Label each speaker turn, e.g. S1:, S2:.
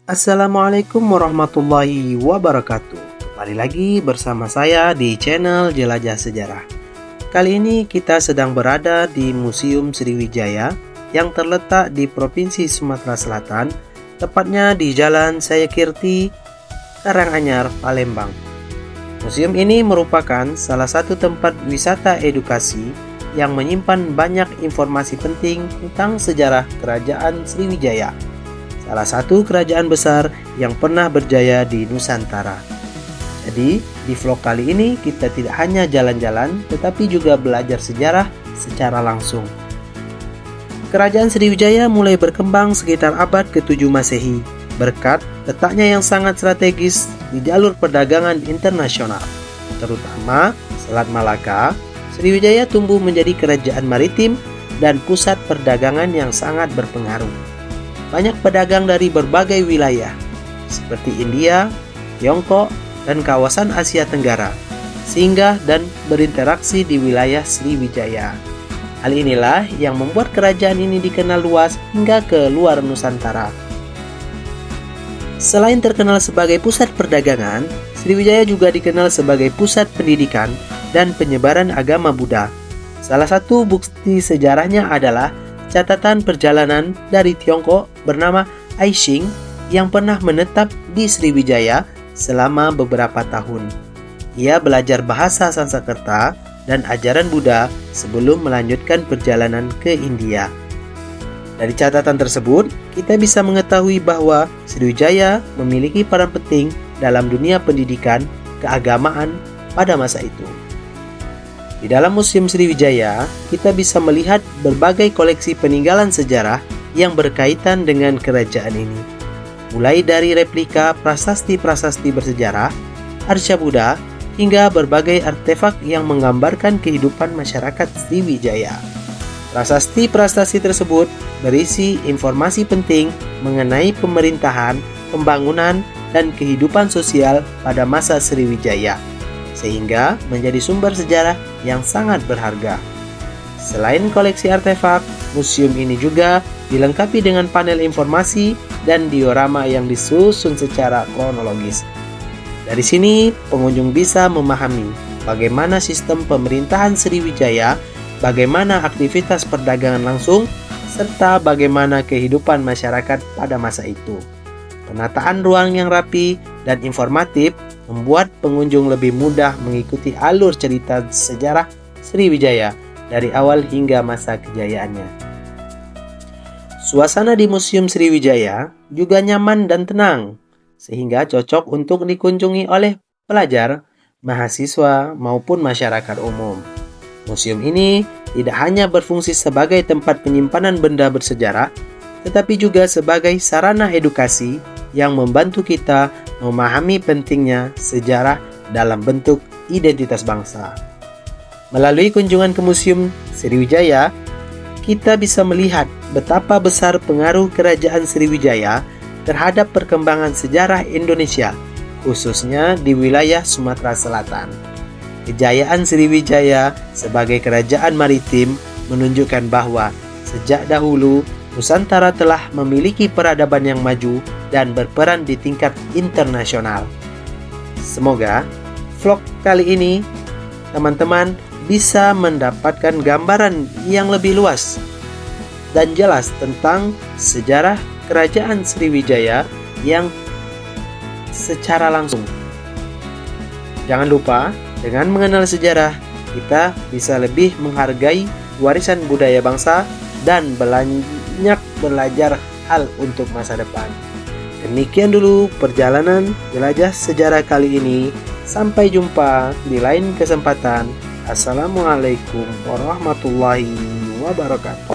S1: Assalamualaikum warahmatullahi wabarakatuh. Kembali lagi bersama saya di channel Jelajah Sejarah. Kali ini kita sedang berada di Museum Sriwijaya yang terletak di Provinsi Sumatera Selatan, tepatnya di Jalan Sayakirti, Karanganyar, Palembang. Museum ini merupakan salah satu tempat wisata edukasi yang menyimpan banyak informasi penting tentang sejarah Kerajaan Sriwijaya, salah satu kerajaan besar yang pernah berjaya di Nusantara. Jadi, di vlog kali ini kita tidak hanya jalan-jalan, tetapi juga belajar sejarah secara langsung. Kerajaan Sriwijaya mulai berkembang sekitar abad ke-7 Masehi, berkat letaknya yang sangat strategis di jalur perdagangan internasional. Terutama Selat Malaka, Sriwijaya tumbuh menjadi kerajaan maritim dan pusat perdagangan yang sangat berpengaruh. Banyak pedagang dari berbagai wilayah, seperti India, Tiongkok, dan kawasan Asia Tenggara, singgah dan berinteraksi di wilayah Sriwijaya. Hal inilah yang membuat kerajaan ini dikenal luas hingga ke luar Nusantara. Selain terkenal sebagai pusat perdagangan, Sriwijaya juga dikenal sebagai pusat pendidikan dan penyebaran agama Buddha. Salah satu bukti sejarahnya adalah catatan perjalanan dari Tiongkok bernama Aishing yang pernah menetap di Sriwijaya selama beberapa tahun. Ia belajar bahasa Sanskerta dan ajaran Buddha sebelum melanjutkan perjalanan ke India. Dari catatan tersebut, kita bisa mengetahui bahwa Sriwijaya memiliki peran penting dalam dunia pendidikan keagamaan pada masa itu. Di dalam Museum Sriwijaya, kita bisa melihat berbagai koleksi peninggalan sejarah yang berkaitan dengan kerajaan ini. Mulai dari replika prasasti-prasasti bersejarah, arsya Buddha, hingga berbagai artefak yang menggambarkan kehidupan masyarakat Sriwijaya. Prasasti-prasasti tersebut berisi informasi penting mengenai pemerintahan, pembangunan, dan kehidupan sosial pada masa Sriwijaya, sehingga menjadi sumber sejarah yang sangat berharga. Selain koleksi artefak, museum ini juga dilengkapi dengan panel informasi dan diorama yang disusun secara kronologis. Dari sini, pengunjung bisa memahami bagaimana sistem pemerintahan Sriwijaya, bagaimana aktivitas perdagangan langsung, serta bagaimana kehidupan masyarakat pada masa itu. Penataan ruang yang rapi dan informatif membuat pengunjung lebih mudah mengikuti alur cerita sejarah Sriwijaya dari awal hingga masa kejayaannya. Suasana di Museum Sriwijaya juga nyaman dan tenang, sehingga cocok untuk dikunjungi oleh pelajar, mahasiswa, maupun masyarakat umum. Museum ini tidak hanya berfungsi sebagai tempat penyimpanan benda bersejarah, tetapi juga sebagai sarana edukasi yang membantu kita memahami pentingnya sejarah dalam bentuk identitas bangsa. Melalui kunjungan ke Museum Sriwijaya, kita bisa melihat betapa besar pengaruh kerajaan Sriwijaya terhadap perkembangan sejarah Indonesia, khususnya di wilayah Sumatera Selatan. Kejayaan Sriwijaya sebagai kerajaan maritim menunjukkan bahwa sejak dahulu Nusantara telah memiliki peradaban yang maju dan berperan di tingkat internasional. Semoga vlog kali ini teman-teman bisa mendapatkan gambaran yang lebih luas dan jelas tentang sejarah kerajaan Sriwijaya yang secara langsung. Jangan lupa, dengan mengenal sejarah, kita bisa lebih menghargai warisan budaya bangsa dan banyak belajar hal untuk masa depan. Demikian dulu perjalanan jelajah sejarah kali ini. Sampai jumpa di lain kesempatan. Assalamualaikum warahmatullahi wabarakatuh.